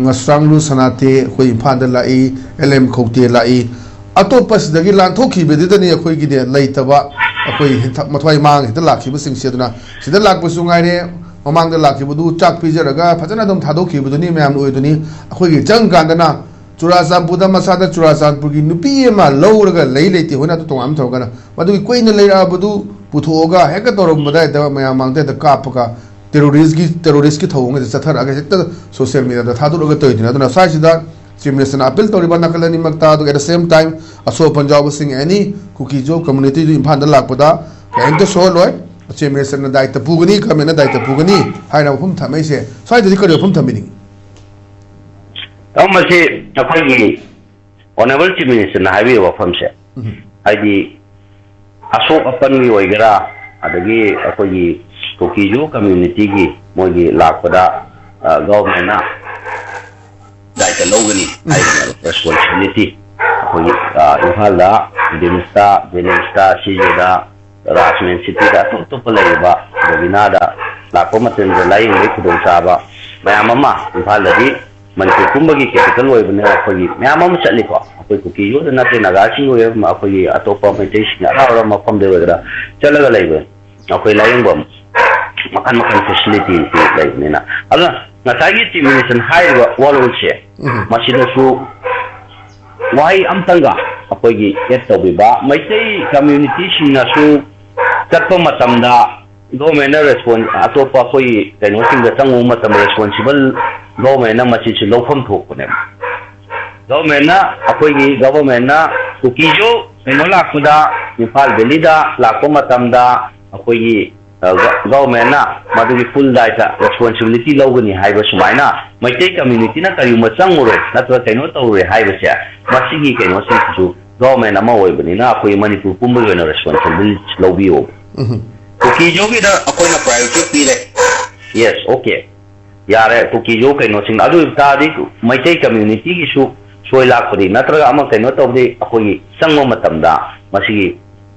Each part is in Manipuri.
ngasanglu sanate khoi phanda lai LM khokte lai atopas dagi lanthokhi bedani khoi gi de laitaba khoi mathwai mang hita lakhi busing seduna sida lakbusu ngai re mamang da lakhi budu chak pijaraga phajana dum thadokhi buduni mayam oiduni khoi gi jang gandana Churasanpur da masada Churasanpur gi nupi ema lowraga lei leiti hona to tongam thogana madu koina leira budu puthoga heka torom badai da mayam mangte da kapaka terrorist ki thawung de chathar aga hekta social media da thaduraga toidina duna saisida Chief Minister appeal toriba nakalani makta at the same time aso Punjab sing any Kukijo community imphal da lakpada kainte so loi Chief Minister na daita pugani kamena daita pugani haina phum thamai se saida dikari phum thamini amase akhoi honorable Chief Minister na highway wafam se haidi aso apan wi oigara adagi akhoi Kukijo community gi mogi lakpada government na daita logani responsibility akhoi imphal da Denista Sijeda Rajmen City da to palaiba Govinada lakko maten da laing le khudong saba mayamama imphal da di Manipur kumbagi capital oibne akhoi mayamama chatli ko akhoi Kukijo da nate nagasi oib akhoi atopa meditation ara mafam de wagara chalaga laibe akhoi laing bom makan facility like nina ala ngasagi Chief Minister haiba walulche masida su wai amtanga apogi yetobiba maitei community sina su tatpa matamda government response atopa koi kaino singa tangu matam responsible government na machi chi lofam thokune government na apogi government na Kukijo kaino lakуда Imphal Valley da lakko matamda apogi government na madugi full data responsibility logani haiba sumaina maitai community na kari machangure natwa kaino tawre haiba sia masigi kaino sinsu government ama oibani na akoi Manipur pumbu na responsibility lobio Kukijo gi da akoi na priority pile yes okay yare Kukijo kaino sing adu tadi maitai community gi su soila kodi natra ama kaino tawde akoi sangmo matamda masigi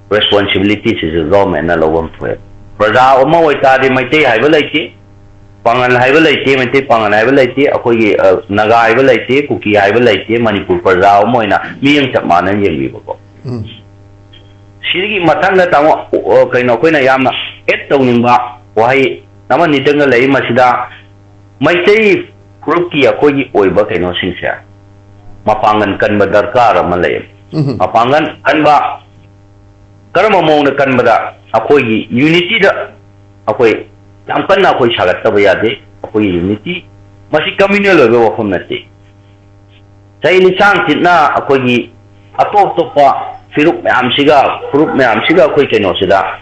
responsibility is government na logam thwe Praja Oma Waitadi Maite Hivalite, Pangan Hivalite, Mate Pangan Hivalite, Akoy Naga Hivalite, Kuki Hivalite, Manipur Praja Omoina, Miang Chapman and Yelvivo. Shiri Matanga Tamo Kainoquina Yama, Etonimba, why Nama Nitanga Lay Masida, Maite Kruki Akoy Oiba Kaino Sincere, Mapangan Kanbadarkara Malay, Mapangan Anba Karamamon the Kanbada. Akhoi unity da akhoi yamkan akhoi sagat ta bayade akhoi unity masi communal oiba wafam nate sai ni chang titna akhoi atop topa firuk mayam siga group mayam siga akhoi kaino sida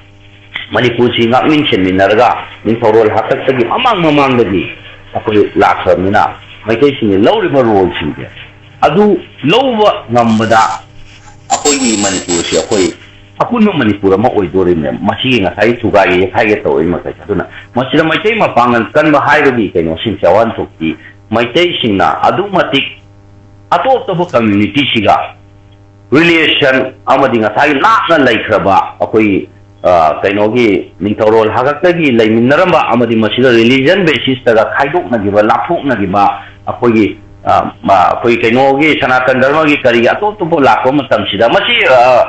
Manipur si ngakmin chenmin narga ning thorol hakak tagi amang dagi akhoi laksamina maikai sini lawriba role singe adu lawba ngambada akhoi Manipur si akhoi Apun Manipur ma oidori me masi nga sai tugai haige to ima kai aduna masira maitai mapangan kan ba hairagi kaino sinchawan thukti maitai singna adumatik atop to community siga relation amadi nga sai na laikhraba akoi kaino gi ningthorol hagaktagi laiminaramba amadi masira religion basis taga khaidok na giba lapuk na giba akoi koi kainogi sanatan dharma gi kari atop to lakko matam sida masi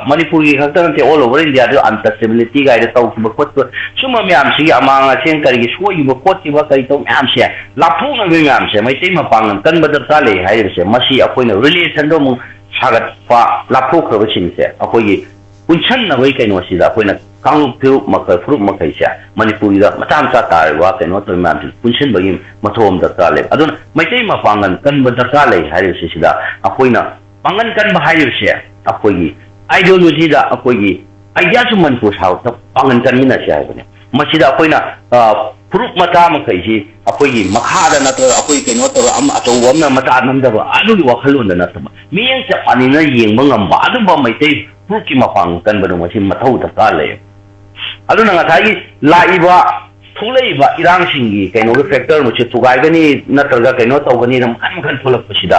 Manipur gi khaktan te all over India do untouchability ga ida taw ba kot suma myam si amanga chen kari gi soi ba kot ba kari to myam se laphu na myam se mai tema pangan kan badar tale hai se masi akoi na relation do mu sagat pa laphu kho ba chin se akoi gi punchan na wai kaino sida akoi na kang phu makai fruit makai se Manipur da matam sa tar wa kaino to myam punchan ba gi mathom da tale adun mai tema pangan kan badar tale hai se sida akoi na pangan kan ba hai se akoi gi ideology da akoi gi idea su Manipur sao ta pangan kan mina se hai bane masida akoi na fruit mata makai ji akoi gi makha da na to akoi kaino to am ato wam na mata nam da ba adu gi wakhalon da na ta mi yang cha ani na yeng ba ngam ba adu ba mai tai fruit ki mapang kan ba do masi mathau ta ta le adu na ngai laiba thulaiba irang singi kaino ge factor mu che tugai gani na targa kaino to gani na kan thulak pasida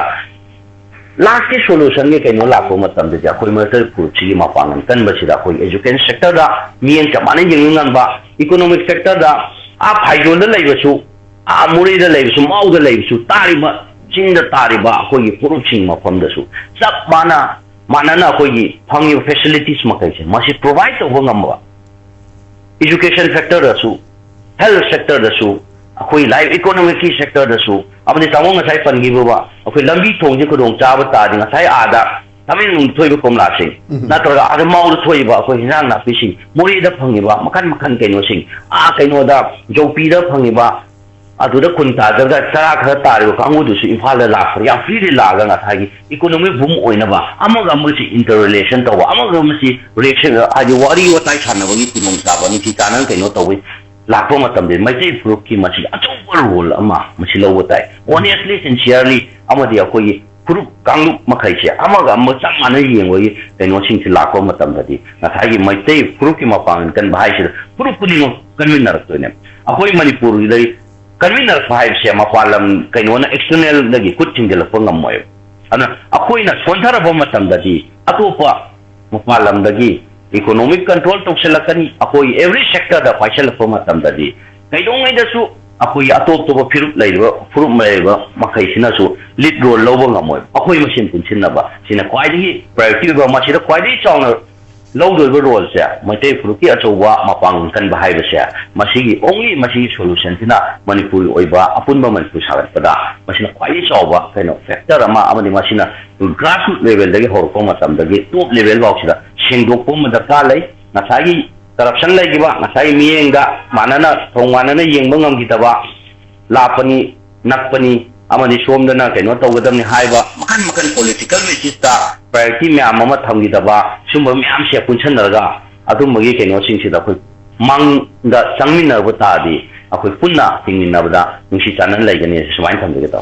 last ki solution ge kaino lakko matam de akoi master fruit chi mapang kan ba sida akoi education sector da mi yang cha mane yeng ngam ba economic sector da a phaijon da laiba su a muri da laiba su mau da laiba su tari ma ꯆꯤꯡꯗ ꯇꯥꯔꯤꯕ ꯑꯩꯈꯣꯏꯒꯤ ꯐꯨꯔꯨꯞꯁꯤꯡ ꯃꯐꯝꯗꯁꯨ ꯆꯞ ꯃꯥꯟꯅꯅ ꯑꯩꯈꯣꯏꯒꯤ ꯐꯪꯉꯤꯕ ꯐꯦꯁꯤꯂꯤꯇꯤꯁ ꯃꯈꯩꯁꯦ ꯃꯁꯤ ꯄ꯭ꯔꯣꯚꯥꯏꯗ ꯇꯧꯕ ꯉꯝꯕ education ꯁꯦꯛꯇꯔꯗꯁꯨ health ꯁꯦꯛꯇꯔꯗꯁꯨ ꯑꯩꯈꯣꯏ ꯂꯥꯏꯐ ꯏꯀꯣꯅꯣꯃꯤꯛꯀꯤ ꯁꯦꯛꯇꯔꯗꯁꯨ ꯑꯃꯗꯤ ꯇꯥꯃꯣ ꯉꯁꯥꯏ ꯄꯟꯈꯤꯕ ꯑꯩꯈꯣꯏ ꯂꯝꯕꯤ ꯊꯣꯡꯁꯦ ꯈꯨꯗꯣꯡ ꯆꯥꯕ ꯇꯥꯔꯗꯤ ꯉꯁꯥꯏ ꯑꯥꯗ ꯇꯃꯦꯡꯂꯣꯡꯗ ꯊꯣꯛꯏꯕ ꯀꯣꯝꯂꯥꯁꯤꯡ ꯅꯠꯇ꯭ꯔꯒ ꯑꯥꯗ ꯃꯥꯎꯗ ꯊꯣꯛꯏꯕ ꯑꯩꯈꯣꯏ ꯍꯤꯟꯖꯥꯡ ꯅꯥꯄꯤꯁꯤꯡ ꯃꯣꯔꯦꯗ ꯐꯪꯉꯤꯕ ꯃꯈꯟ ꯀꯩꯅꯣꯁꯤꯡ ꯀꯩꯅꯣꯗ ꯖꯧꯄꯤꯗ ꯐꯪꯉꯤꯕ ꯑꯗꯨꯗ ꯈꯨꯟ ꯇꯥꯖꯔꯒ ꯆꯔꯥ ꯈꯔ ꯇꯥꯔꯤꯕ ꯀꯥꯡꯕꯨꯗꯨꯁꯨ ꯏꯝꯐꯥꯜꯗ ꯂꯥꯛꯄ ꯌꯥꯝ ꯐ꯭ꯔꯤꯗꯤ ꯂꯥꯛꯑꯒ ꯉꯁꯥꯏꯒꯤ ꯏꯀꯣꯅꯣꯃꯤꯛ ꯕꯨꯝ ꯑꯣꯏꯅꯕ ꯑꯃꯒ ꯑꯃꯒꯁꯤ ꯏꯟꯇꯔꯔꯤꯂꯦꯁꯟ ꯇꯧꯕ ꯑꯃꯒ ꯑꯃꯁꯤ ꯔꯤꯂꯦꯁꯟ ꯍꯥꯏꯗꯤ ꯋꯥꯔꯤ ꯋꯥꯇꯥꯏ ꯁꯥꯟꯅꯕꯒꯤ ꯈꯨꯗꯣꯡꯆꯥꯕ ꯅꯨꯡꯁꯤ ꯆꯥꯟꯅꯅ ꯀꯩꯅꯣ ꯇꯧꯕ ꯂꯥꯛꯄ ꯃꯇꯝꯗ ꯃꯩꯇꯩ ꯐꯨꯔꯨꯞꯀꯤ ꯃꯁꯤ ꯑꯆꯧꯕ ꯔꯣꯜ ꯑꯃ ꯃꯁꯤ ꯂꯧꯕ ꯇꯥꯏ ꯑꯣꯅꯦꯁꯂꯤ ꯁꯤꯟꯁꯤꯌꯔꯂꯤ ꯑꯃꯗꯤ ꯑꯩꯈꯣꯏꯒꯤ ꯐꯨꯔꯨꯞ ꯀꯥꯡꯂꯨꯞ ꯃꯈꯩꯁꯦ ꯑꯃꯒ ꯑꯃ ꯆꯞ ꯃꯥꯟꯅ ꯌꯦꯡꯕꯒꯤ ꯀꯩꯅꯣꯁꯤꯡꯁꯤ ꯂꯥꯛꯄ ꯃꯇꯝꯗꯗꯤ ꯉꯁꯥꯏꯒꯤ ꯃꯩꯇꯩ ꯐꯨꯔꯨꯞꯀꯤ ꯃꯄꯥꯡꯒꯜ ꯀꯟꯕ ꯍꯥꯏꯁꯤꯗ ꯐꯨꯔꯨꯞ ꯈꯨꯗꯤꯡꯃꯛ ꯀꯟꯃꯤꯟꯅꯔꯛꯇꯣꯏꯅꯦ ꯑꯩꯈꯣꯏ ꯃꯅꯤꯄꯨꯔꯒꯤꯗꯩ ꯀꯟꯃꯤꯟꯅꯔꯛꯄ ꯍꯥꯏꯕꯁꯦ ꯃꯄꯥꯟ ꯂꯝ ꯀꯩꯅꯣꯅ ꯑꯦꯛꯁꯇꯔꯅꯦꯜꯗꯒꯤ ꯈꯨꯠ ꯊꯤꯡꯖꯤꯜꯂꯛꯄ ꯉꯝꯃꯣꯏꯕ ꯑꯗꯨꯅ ꯑꯩꯈꯣꯏꯅ ꯁꯣꯟꯊꯔꯕ ꯃꯇꯝꯗꯗꯤ ꯑꯇꯣꯞꯄ ꯃꯄꯥꯟ ꯂꯝꯗꯒꯤ इकोनॉमिक कंट्रोल तौसलकनी अखोई एवरी सेक्टर दा पाइसलप मतमददी कैदोंगैदसु अखोई अतोप फिरुप लैबा फुरुप लैबा मखैसिनासु लीड रोल लौबो ngमोय अखोई मसिन पुनसिनबा सिना क्वाइदगी प्रायोरिटी बा मसिदा क्वाइदगी चावना लौदोइबा रोल से मैतै फुरुकी अचौवा मपांग कन बाहाइबसे मसिगी ओनली मसिगी सोल्यूशन सिना मणिपुर ओइबा अपुनबा मणिपुर सागतपदा मसिना क्वाइदगी चावबा कैनो फैक्टर अमा अमदि मसिना ग्रासरूट लेवल दगी होरको मतमदगी टॉप लेवल बाउसिदा सेंदोकपो मदरकार लै नसागी करप्शन लैगिबा नसागी मियेंगा मानना थोंगानना येंबा ngमगितबा लापनी नकपनी अमदि सोमदना कैनो तौगदमनि हाइबा मखन पॉलिटिकल बेसिसता प्रायोरिटी म्याम अमा थमगितबा सुम म्याम से पुनसनरगा अदुमगी कैनो सिंगसिदा अखोई मांगदा संगमिनरबा तादि अखोई पुन्ना हिंगिनबदा नुंसी चानन लैगनी सुमाइन थमगिता